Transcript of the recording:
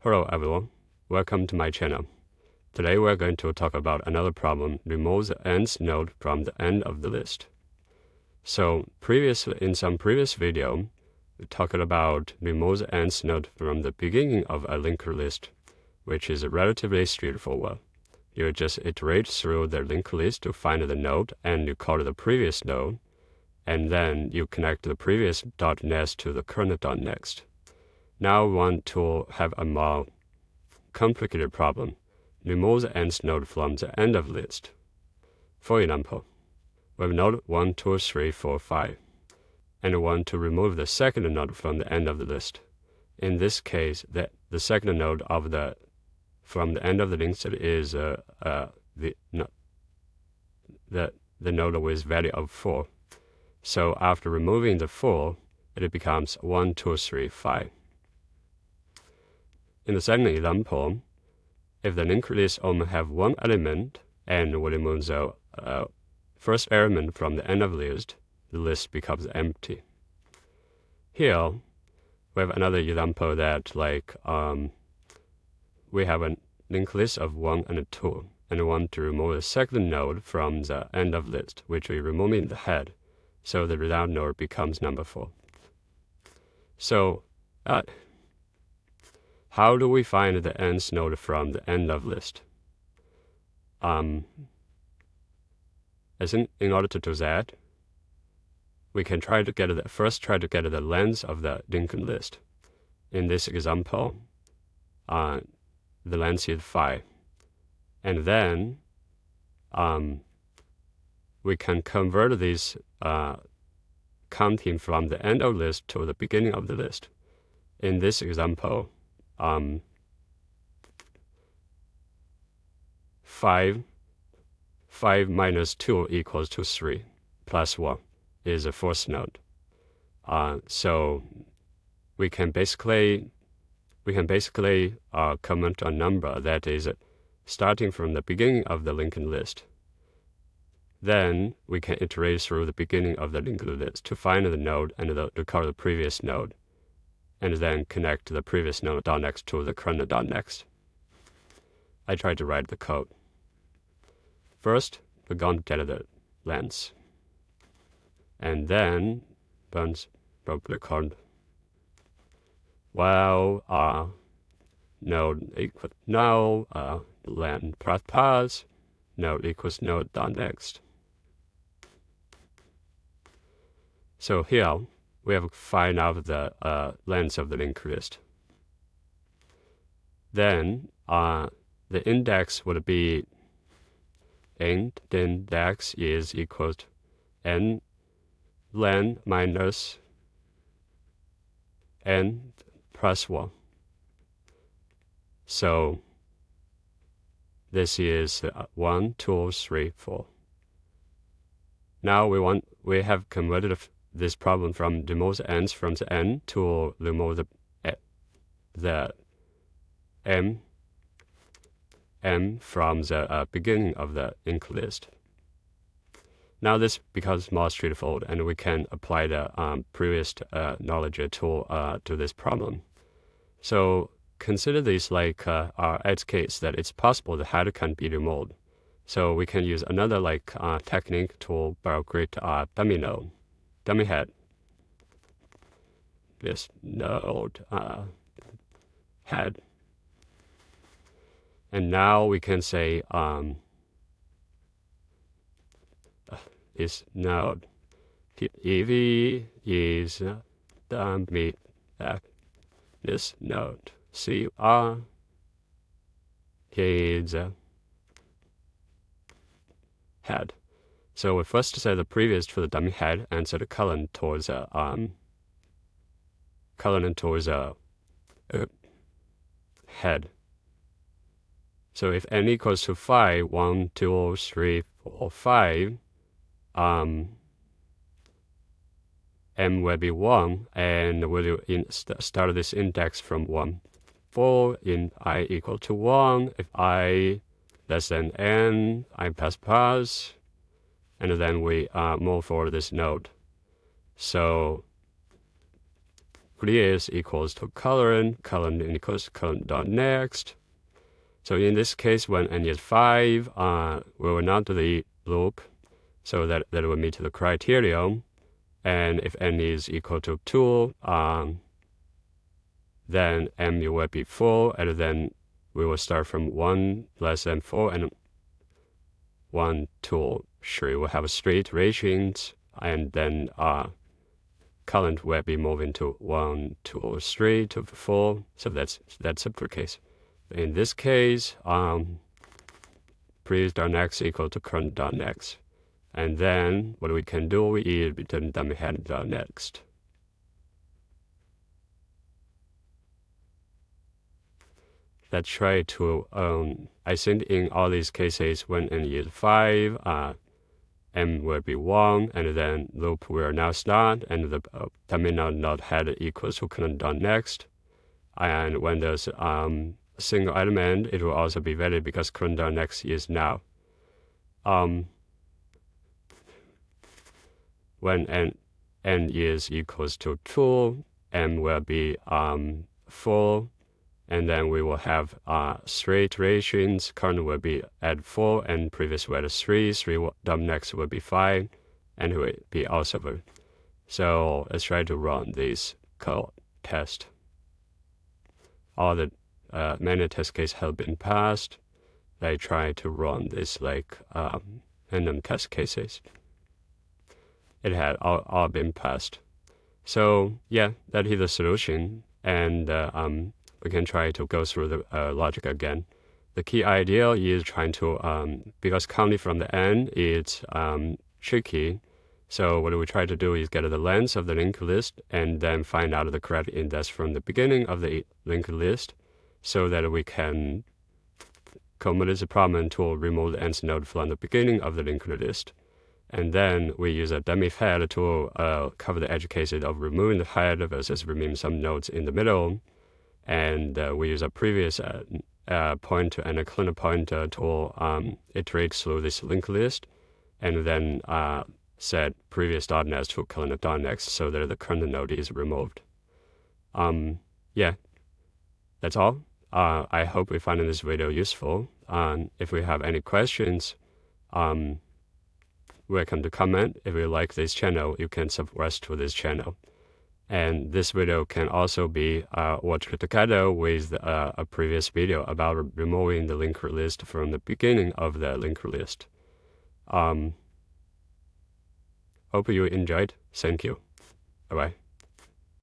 Hello everyone, welcome to my channel. Today we're going to talk about another problem, remove the nth node from the end of the list. So in some previous video, we talked about remove the nth node from the beginning of a linked list, which is relatively straightforward. You just iterate through the linked list to find the node and you call the previous node, and then you connect the previous dot next to the current dot next. Now we want to have a more complicated problem. Remove the nth node from the end of list. For example, we have node 1, 2, 3, 4, 5, and we want to remove the second node from the end of the list. In this case, the second node from the end of the list is the node with value of 4. So after removing the 4, it becomes 1, 2, 3, 5. In the second example, if the linked list only have one element and we remove the first element from the end of the list becomes empty. Here, we have another example that we have a linked list of 1 and 2, and we want to remove the second node from the end of list, which we remove in the head. So the result node becomes number 4. So, how do we find the nth node from the end of list? I think in order to do that, we can try to get the length of the linked list. In this example, the length is 5. And then we can convert this counting from the end of list to the beginning of the list. In this example, 5 minus 2 equals to 3 plus 1 is the fourth node. So we can basically comment a number that is starting from the beginning of the linked list. Then we can iterate through the beginning of the linked list to find the node and to call the previous node, and then connect the previous node dot next to the current dot next. I try to write the code. First, we're going to get the length, and then probably called while node equals now length plus node equals node dot next. So here we have to find out the length of the linked list. Then the index would be the index is equal to n length minus n plus 1. So this is 1, 2, 3, 4. Now we have converted this problem from remove the nth from the end to remove the m from the beginning of the linked list. Now this becomes more straightforward, and we can apply the previous knowledge to this problem. So consider this like our edge case that it's possible the head can be removed. So we can use another technique to create a dummy node. Dummy head. This node head. And now we can say this node EV is dummy this node CR is head. So we first set the previous to the dummy head and set the colon towards head. So if n equals to 5, 1, 2, 3, 4, 5, m will be 1, and we'll start this index from 1. For in I equal to 1, if I less than n, I plus, and then we move forward this node. So clear is equals to current equals current.next. So in this case, when n is 5, we will not do the loop, so that will meet the criterion. And if n is equal to 2, then m will be 4, and then we will start from 1 less than 4, and 1, 2, 3 will have straight iterations, and then current will be moving to 1, 2, 3 to 4. So that's the case. In this case, previous.next equal to current.next. And then what we can do is return dummy head.next. Let's try to, I think in all these cases, when n is 5, m will be 1, and then loop will now start, and the terminal node head equals to current.next. And when there's single element, it will also be valid because current.next is now. When n is equals to 2, m will be 4, and then we will have 3 iterations. Current will be at 4, and previous will be 3 next will be 5, and it will be also valid. So let's try to run this code test. All the many test cases have been passed. They try to run this like random test cases. It had all been passed. So yeah, that is the solution, and we can try to go through the logic again. The key idea is trying to, because counting from the end is tricky, so what we try to do is get the length of the linked list and then find out the correct index from the beginning of the linked list, so that we can commit this problem to remove the nth node from the beginning of the linked list. And then we use a dummy head to cover the edge cases of removing the head versus removing some nodes in the middle. And we use a previous pointer and a current pointer to iterate through this linked list, and then set previous.next to current.next so that the current node is removed. Yeah, that's all. I hope you find this video useful. If we have any questions, welcome to comment. If you like this channel, you can subscribe to this channel. And this video can also be watched together with a previous video about removing the linked list from the beginning of the linked list. Hope you enjoyed. Thank you. Bye-bye.